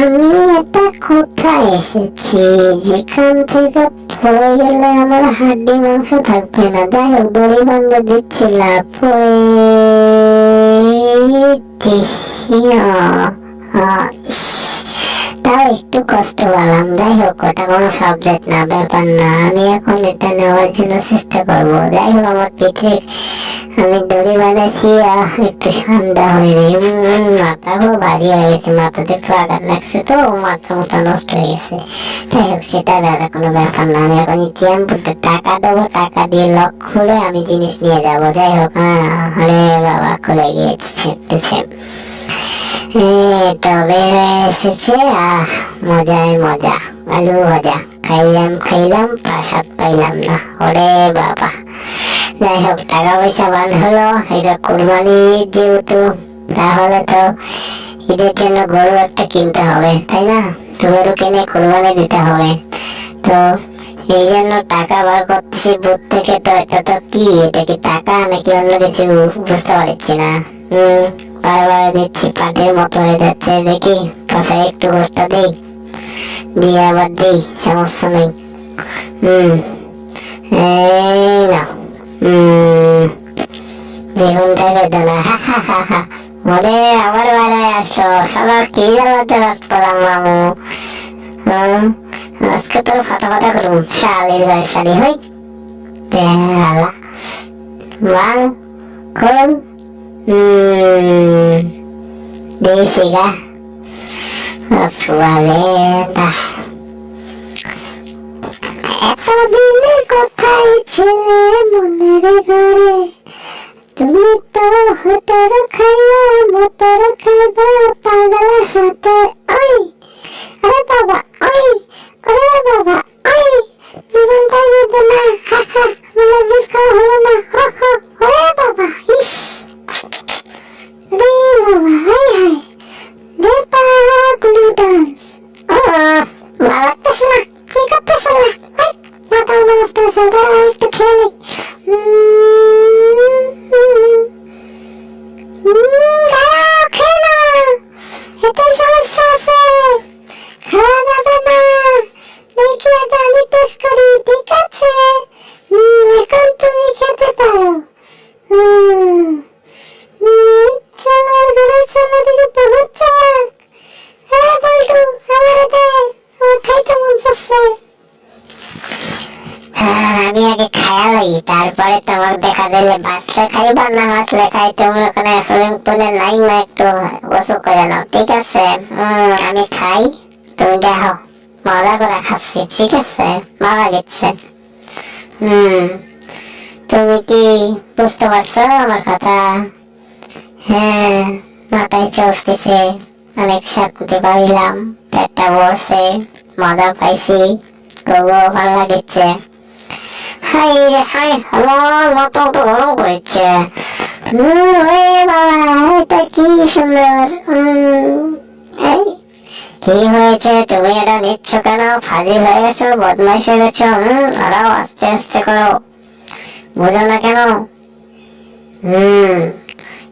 আমি এটা কোথায় এসেছি যেখান থেকে পড়ে গেলে আমার হাড্ডি মাংস থাকবে না। যাই হোক, দড়ি বান্ধে দিচ্ছিলাম, তাও একটু কষ্ট পেলাম। যাই হোক, ওটা কোনো সাবজেক্ট না, ব্যাপার না। আমি এখন এটা নেওয়ার জন্য চেষ্টা করবো। যাই হোক, আমার পিঠে আমি দড়ি বাঁধেছি, একটু ঠান্ডা হয়নি। মাথাও ভারী হয়ে গেছে, মাথাতে একটু আঘাত লাগছে তো মাথা মতো নষ্ট হয়ে গেছে। যাই হোক, সেটা দাদা কোনো ব্যাপার না। আমি এখন এটিএম বুথে টাকা দেবো, টাকা দিয়ে লক খুলে আমি জিনিস নিয়ে যাবো। যাই হোক, আরে বাবা, খুলে গিয়েছে তবে এসেছে। মজায় মজা, আলু ভাজা খাইলাম প্রসাদ পাইলাম না, ওরে বাবা। যাই হোক, টাকা পয়সা বান হলো। এটা কোরবানি যেহেতু, তাহলে তো ঈদের জন্য গরু একটা কিনতে হবে, তাই না? গরু কিনে কোরবানি দিতে হবে। তো এই জন্য টাকা বার করতেছি বুথ থেকে। তো এটা তো কি, এটা কি টাকা নাকি অন্য কিছু বুঝতে পারছি না। বারবার দিচ্ছি, পাটের মতো হয়ে যাচ্ছে। দেখি পাশে একটু গোষ্ঠটা দিই, দিয়ে আবার দিই, সমস্যা নেই। এই না, জীবনটা বেদনা। মনে আবার বাইরে আসলো, সবার কি জ্বালাতে রাত পেলাম মামু। আজকে তোর ফাটা করুন, শালির গায়ে শালি হই বেলা মাল কোন দিয়েছি গা এতদিনে কোথায় ছিলে মনের ঘরে, তুমি তো হটার খাইয়া মতর খাইবা পাগলের সাথে। ওই আরে বাবা, ওই আরে বাবা, ওই জীবনটা বেদনা। বলে জিস খাওয়া হলো না। ওরে বাবা, ইস রে বাবা, হাই হাই রে পাগলু ডান্স। ভালো লাগতেছে না, কি করতেছে না? মাথা নষ্ট হয়েছে, একটু খেয়ে নিই। এটাই সমস্যা আছে, খাওয়া যাবে না। দেখি আগে আমি টেস্ট করি, ঠিক আছে? এখন তুমি খেতে পারো। চলো ঘরে, চলো, দিকে বহুত চালাক। হ্যাঁ বল্টু, আমার দে, আমার খাইতে মন চাচ্ছে। আমি আগে খায়া লই, তারপরে তোমার দেখা দিলে বাঁচলে খাইবা, না বাঁচলে খাই। তুমি ওখানে সুইমিং পুলে নাই মা, একটু গোসল করে নাও, ঠিক আছে? আমি খাই, তুমি দেখো, মজা করে খাচ্ছি, ঠিক আছে? মজা দিচ্ছে। তুমি কি বুঝতে পারছো আমার কথা? হ্যাঁ, মাথায় চলতেছে, অনেক শান্তি পাইলাম, পেটটা ভরছে, মজা পাইছি, খুবও ভালো লাগছে। হাই রে হাই, আমার মাথা তো গরম করেছে। বাবা, এটা কি সুন্দর। কি হয়েছে, তুমি এটা নিচ্ছ কেন? ফাজিল হয়ে গেছো, বদমাইশ হয়ে গেছো। আরো আস্তে আস্তে করো, বুঝো না কেন?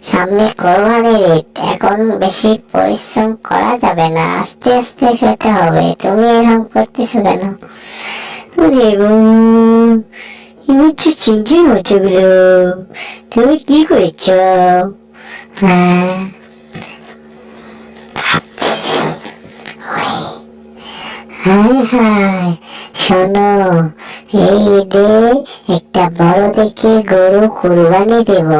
সামনে কোরবানির ঈদ, এখন বেশি পরিশ্রম করা যাবে না, আস্তে আস্তে খেতে হবে। তুমি এরকম করতেছো কেন? এবার তো চিন্তা হচ্ছে গুলো, তুমি কি করছো? হ্যাঁ, হাই হাই, শোনো, এই ঈদে একটা বড় দেখে গরু কুরবানি দেব,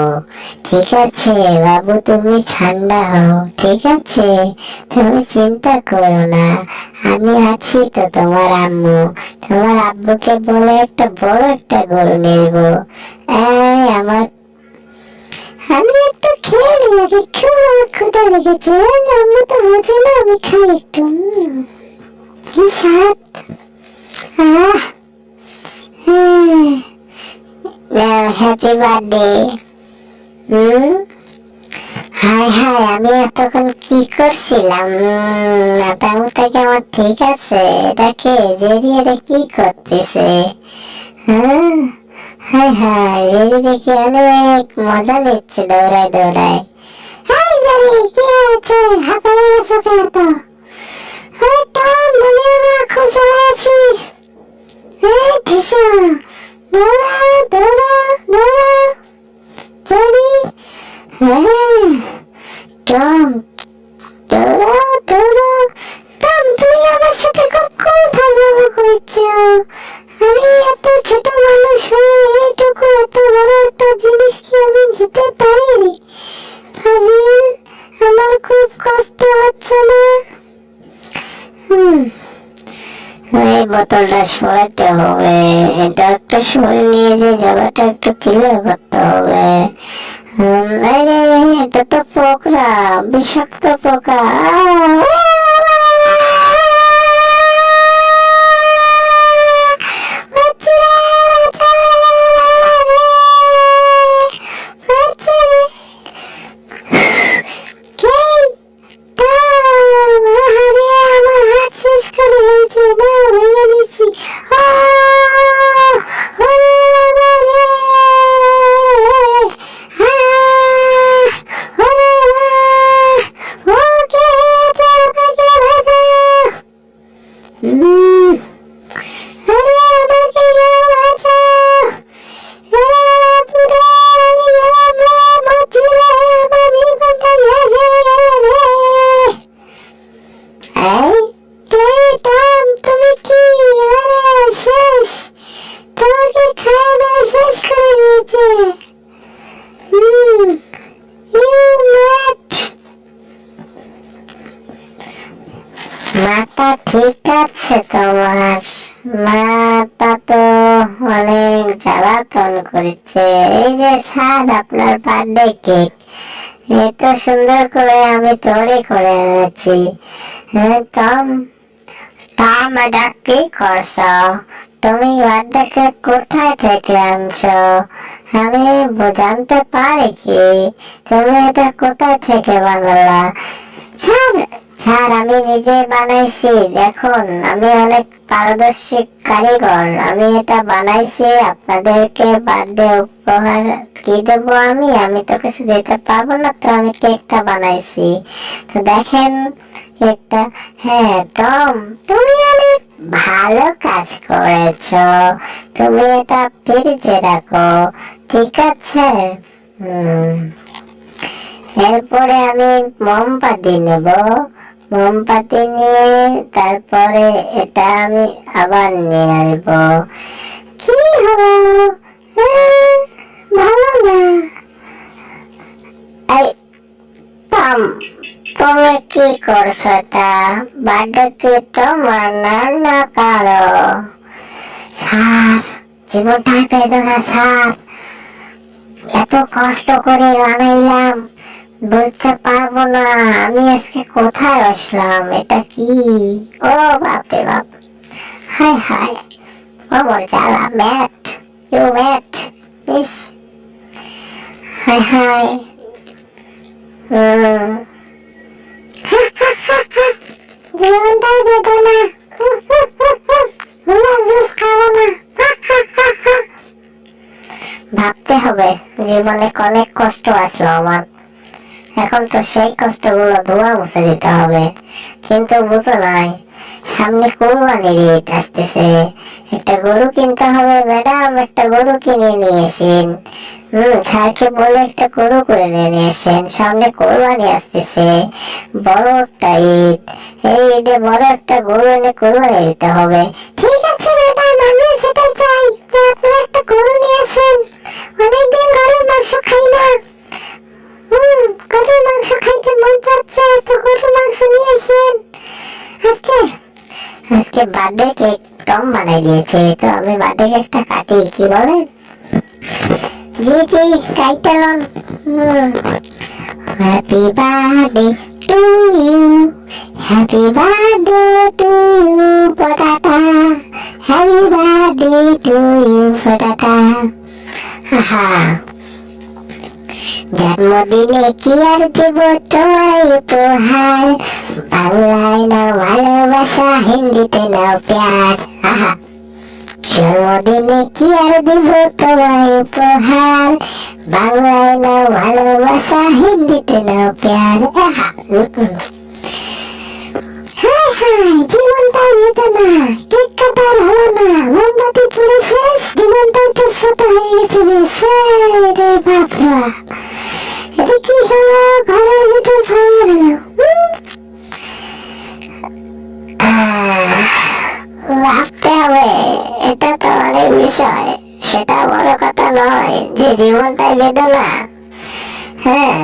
ঠিক আছে বাবু? তুমি ঠান্ডা হও, ঠিক আছে? তুমি চিন্তা করো না, আমি আছি তো। তোমার আম্মু, তোমার আব্বুকে বলে একটা বড় একটা গরু নেব। আমার, আমি একটু খেয়ে নিই আগে, খুব আমার ক্ষুধা লেগেছে। আম্মু তো বোঝে না, আমি খাই একটু। কি স্বাদ! Happy birthday. হাই হাই, আমি এতক্ষণ কি করছিলাম? মাথা থেকে আমার ঠিক আছে? এটাকে জেরি, এটা কি করতেছে? হাই হাই, জেরি দেখি অনেক মজা নিচ্ছে, দৌড়ায় দৌড়ায়। হাই জেরি, কি হয়েছে? হাঁপায়ে গেছো কেন? বোতলটা সরাতে হবে, এটা একটা সরে নিয়ে যে জায়গাটা একটু ক্লিয়ার করতে হবে। আরে এটা তো পোকরা, বিষাক্ত পোকা। মাথা ঠিক আছে তোমার? মাথা তো অনেক জ্বালাতন করেছে। এই যে স্যার, আপনার বার্থডে কেক এত সুন্দর করে আমি তৈরি করে এনেছি। টম, টম এটা কি করছো? তুমি বার্থডে কেক কোথায় থেকে আনছো? আমি জানতে পারি কি তুমি এটা কোথায় থেকে বানালা? স্যার, স্যার আমি নিজে বানাইছি, দেখুন আমি অনেক পারদর্শী কারিগর। আমি এটা বানাইছি আপনাদেরকে বার্থডে উপহার কি দেবো আমি? আমি তো কিছু দিতে পারবো না, তো আমি কেকটা বানাইছি, তো দেখেন কেকটা। হ্যাঁ টম, তুমি অনেক ভালো কাজ করেছো। তুমি এটা ফ্রিজে রাখো, ঠিক আছে? এরপরে আমি মোমবাতি নেব। মোমবাতি নিয়ে তারপরে এটা আমি আবার নিয়ে আসবো। কি হলো? ভালো না? এই টম, তুমি কি করছো? এটা বার্থডে কি তোমার না কারো? স্যার, জীবনটাই পেল না স্যার, এত কষ্ট করে বানাইলাম, বলতে পারবো না আমি আজকে কোথায় আসলাম। এটা কি? ও বাপরে বাপ, হাই হাই, অমর জ্বালা, ম্যাট, ইউ ম্যাট, ইস, হাই হাই। জীবনটাই বেদনা, জুস খাবো না। ভাবতে হবে জীবনে অনেক কষ্ট আসলো আমার, এখন তো সেই কষ্টগুলো ধোয়া মুছে দিতে হবে। কিন্তু বুঝো নাই, সামনে কোরবানির ঈদ আসতেছে, একটা গরু কিনতে হবে। ম্যাডাম একটা গরু কিনে নিয়ে এসেন। স্যারকে বলে একটা গরু করে নিয়ে এসেন, সামনে কোরবানি আসতেছে, বড় একটা ঈদ। এই ঈদে বড় একটা গরু এনে কোরবানি দিতে হবে। ঠিক আছে ম্যাডাম, আমি সেটাই চাই, আপনারা একটা গরু নিয়ে আসেন। অনেকদিন গরুর মাংস খাই না, গরুর মাংস খাইতে মন চাচ্ছে, তো গরুর মাংস নিয়ে আসেন। আজকে বার্থডে কেক টম বানাই দিয়েছে, তো আমি বার্থডে কেকটা কাটি, কি বলে? জি জি, কাইটালন। Happy birthday to you, happy birthday to you পটাটা, হ্যাপি বার্থডে টু ইউ পটাটা। হা, জন্মদিনে কি আর দেব তোমায় উপহার, বাংলায় নাও ভালোবাসা, হিন্দিতে নাও প্যার। আহা, জন্মদিনে কি আর দেব তোমায় উপহার, বাংলায় নাও ভালোবাসা, হিন্দিতে নাও প্যার। আহা, হাই হাই, জীবনটাই বেদনা, কেক কাটার হলো না, মোমবাতি পুড়ে শেষ, জীবনটাই তো ছোট হয়ে গেছে রে বাপরা। এটা কি হলো? ঘরের ভিতর ফায়ার হলো। ভাবতে হবে, এটা তো অনেক বিষয়, সেটা বড় কথা নয় যে জীবনটাই বেদনা। হ্যাঁ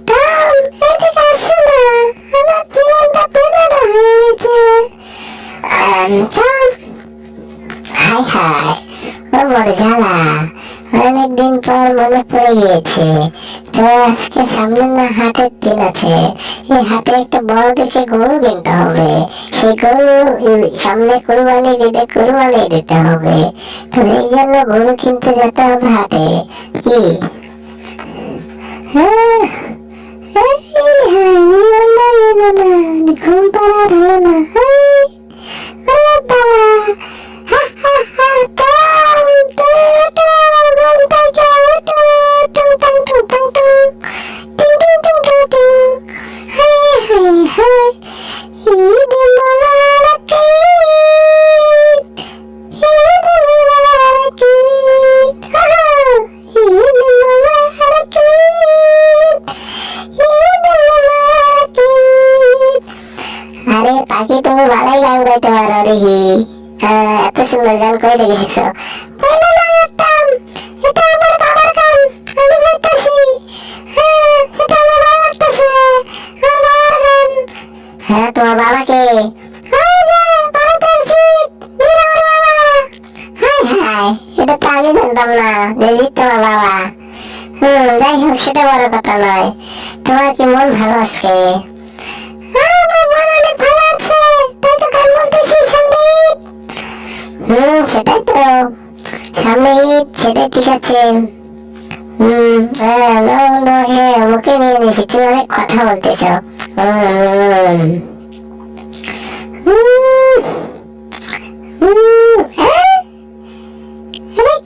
টম, এদিকে আসো না, আমার জীবনটা বেদনা হয়ে গেছে। টম, হাই হাই, ও মরজালা, অনেকদিন পর মনে পড়ে গিয়েছে। তো আজকে সামনে না হাটের দিন আছে, এই হাটে একটা বড় দেখে গরু কিনতে হবে। সেই গরু সামনে কুরবানির ঈদে কুরবানি দিতে হবে। তো এই জন্য গরু কিনতে যেতে হবে হাটে। কি হ্যাঁ, ঘুম পাড়ার হলো না। আরে পাখি, তুমি ভালোই গান গাইতে পারো দেখি। এত সুন্দর গান কই দেখে শিখছো? বলো না একদম, এটা আমার বাবার গান, আমি গাইতেছি। হ্যাঁ, এটা আমার ভালো লাগতেছে, আমার বাবার গান। হ্যাঁ, তোমার বাবাকে? হাই রে, বাবা তো জিৎ, জিৎ আমার বাবা। হাই হাই, এটা তো আমি জানতাম না যে জিৎ তোমার বাবা। যাই হোক, সেটা বড় কথা নয়। তোমার কি মন ভালো আজকে? সেটাই তো, সামনে ঈদ, সেটাই ঠিক আছে। তোমাকে মুখে নিয়ে নিয়েছি, তুমি অনেক কথা বলতেছ।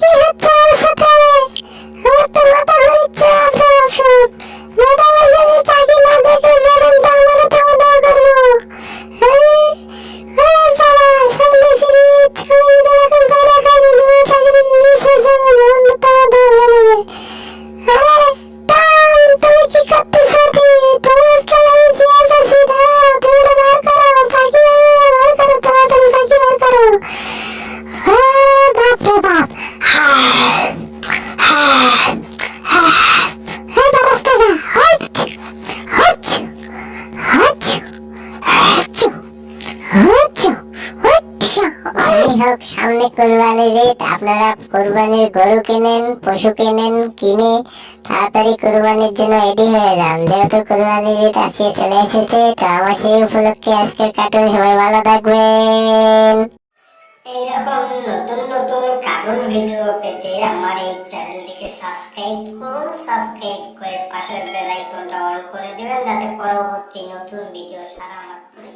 কি হচ্ছে আমার সাথে? আমার তো মাথা ঘুরছে। ম্যাডাম যদি পাখি না দেখে, ম্যাডাম তো আমার তো উদয় করবো। সামনে কুরবানির ঈদ, আপনারা কুরবানির গরু কিনেন, পশু কিনেন, কিনে তাড়াতাড়ি কুরবানির জন্য রেডি হয়ে যান, যেহেতু কুরবানির ঈদ আসিয়ে চলে এসেছে। তো আমার সেই উপলক্ষে আজকের কার্টুন, সবাই ভালো থাকবেন। এইরকম নতুন নতুন কার্টুন ভিডিও পেতে আমার এই চ্যানেলটিকে সাবস্ক্রাইব করুন। সাবস্ক্রাইব করে পাশের বেল আইকনটা অন করে দিবেন, যাতে পরবর্তী নতুন ভিডিও সারা মাত্রই